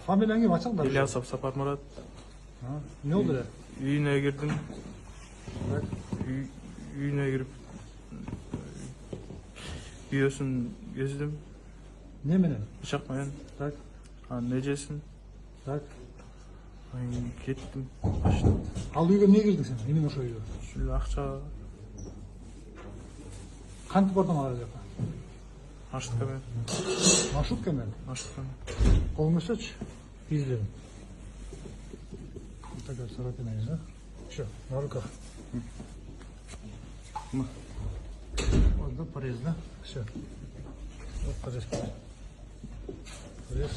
Familiyangı açık da. İlyasov Sapar Murat. Ne oldu ya? Үйüne girdim. Evet. Үйüne girip biyosun gezdim. Ne menen? Bıçakmayan. Tak, Necesin? tak. Kettim. Açtım. Al uyga niye girdin sen? Emin oşo uyga. Şöyle akça Kantip oradan alacak. açtık hemen. Marşrut kemer. Açtık hemen. Kolunu seç. İzledim. Tekrar Sarapina ya. Şu, на руках. Orada порезно. Все. Вот порез. Порез.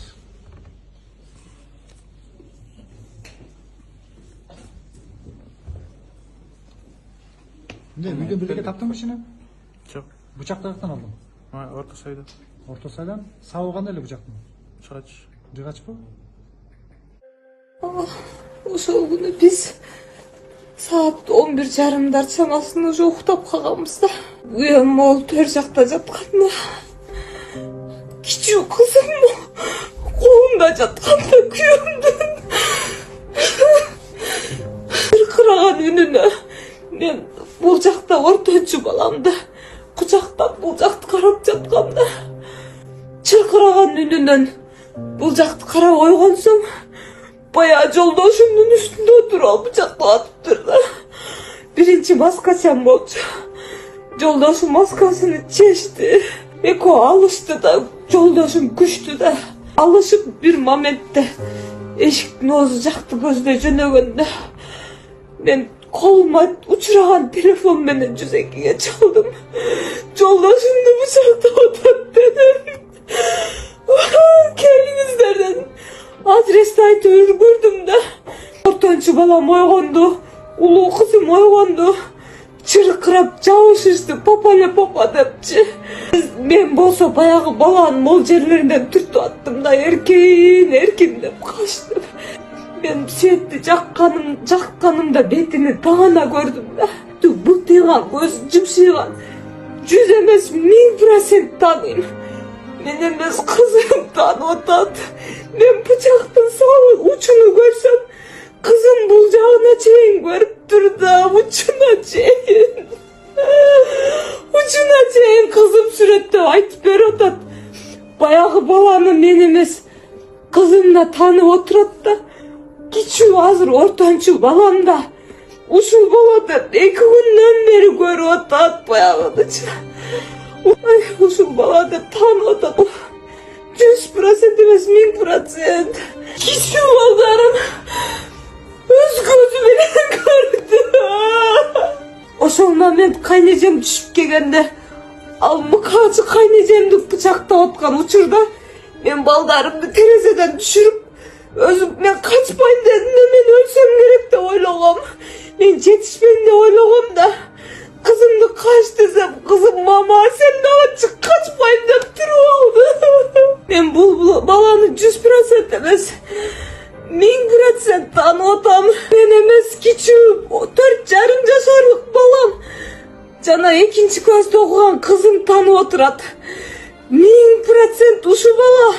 Ne, birlikte taktın mı şimdi? Çok. Bıçak taraftan aldım. Orta sayıda. Orta sayıdan sağ öyle bıçak mı? Çıkaç. Cıgaç bu. Ошол күнү биз саат 11:30 чамасында уже уктап калганбыз да. Уям могул төр жакта жатканда кичүү кызым колунда жатканда күйөөмдүн кыркыраган үнүнө мен бул жакта орточу баламды кучактап бул жакты карап жатканда чыркыраган үнүнөн бул жакты карап койгонсоң bayağı жолдошумдун үстүндө отуруп алып бычактап атыптыр да. Биринчи маскачан болчу. Жолдошум маскасын чечти. Экөө алышты да, жолдошум күчтү да. Алышып бир моментте эшиктин оозу жакты көздөй жөнөгөндө мен колума учураган телефон менен 102ге чалдым. Жолдошумду бычактап атат дедим. Келиңиздер дедим. Adresti aytып үлгүрдүм да. Ортончу балам ойгонду, улуу кызым ойгонду. Чыркырап жабышышты, папа депчи. Мен болсо баягы баланын мол жерлеринен түртүп аттым да, эркин деп качтым. Мен светти жакканымда бетини тагана көрдүм да. Бутыйган, көзү жымшыйган. 100 эмес 1000% тааныйм. Мен эмес кызым таанып атат. Мен бычактын сабы учуну көрсөм, кызым бул жагына чейин көрүптүр да, учуна чейин кызым сүрөттөп айтып берип атат. Баягы баланы мен эмес, кызымда таанып отурат да. Кичүү азыр ортончу балам да ушул бала деп 2 күндөн бери көрүп атат баягыдычы. Ушул бала деп таанып атат. 100% эмес 1000%. Кичүү балдарым өз көзү менен көрдү. Ошол момент кайнежем түшүп келгенде, ал мыкаачы кайнежемди бычактап аткан учурда мен балдарымды терезеден түшүрүп, өзүм мен качпайм дедим, мен өлсөм керек деп ойлогом. Мен жетишпейм деп ойлогом да. Kızımdı kaç desem, kızım mama sen daha çık kaçmayın деп turup aldı. Ben bu balanı 100% emez, 1000% tanıtam. Ben emez küçüğüm, 4,5 yaşarlık balam. Жана 2-нчи класста окуган кызым танып отурат. 1000% ушу бала.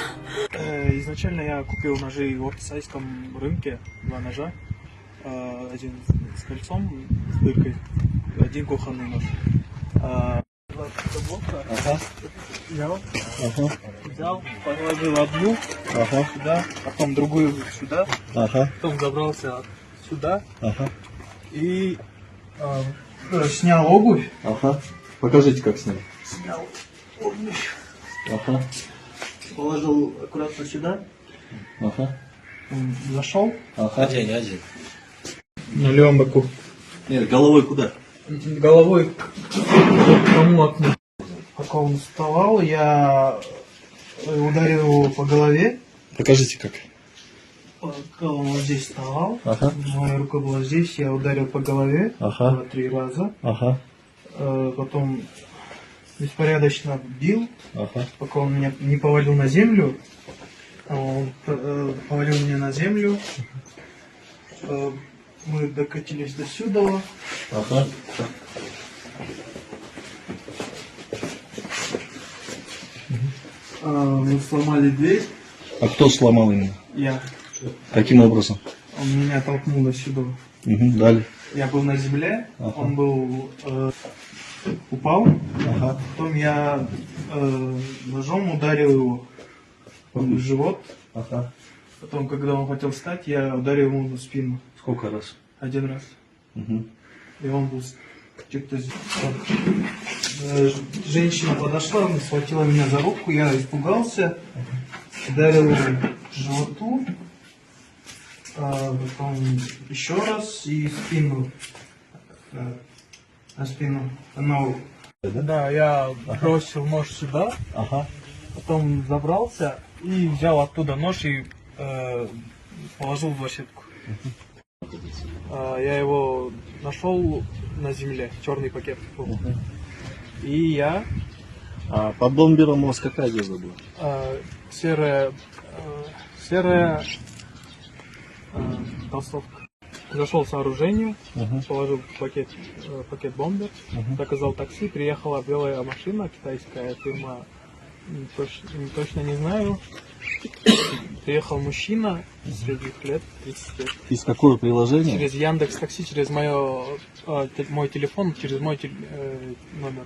Изначально я купил ножи в ортосайском рынке, 2 ножа. Один с кольцом, с дыркой, один кухонный нож. Взял, положил одну сюда, потом другую сюда, потом забрался сюда и снял обувь. Покажите, как снять. Снял обувь. Положил аккуратно сюда. Зашел. Один. На левом боку. Нет, головой куда? Головой к тому окну. Пока он вставал, я ударил его по голове. Покажите, как. Пока он вот здесь вставал, моя рука была здесь, я ударил по голове 3 раза. Потом беспорядочно бил, пока он меня не повалил на землю. Он повалил меня на землю. Мы докатились до сюда. Мы сломали дверь. А кто сломал именно? Я. Каким образом? Он меня толкнул до сюда. Угу, далее. Я был на земле, Ага. он был упал, Ага. потом я ножом ударил его в живот. Ага. Потом, когда он хотел встать, я ударил ему в спину Сколько раз? 1 раз. Угу. И он был что-то... Женщина подошла, схватила меня за руку, я испугался, ударил его в животу, потом еще раз и спину. На спину. Да, я бросил нож сюда, Ага. потом забрался и взял оттуда нож и положил в вощетку. Я его нашел на земле, черный пакет был. И я А под бомбером у вас какая одежда была? серая толстовка. Зашел в сооружение, положил пакет бомбер, заказал такси, приехала белая машина, китайская фирма, точно не знаю. Приехал мужчина средних лет, 30 лет. Из какое приложение? Через Яндекс Такси, через мой телефон, через мой номер.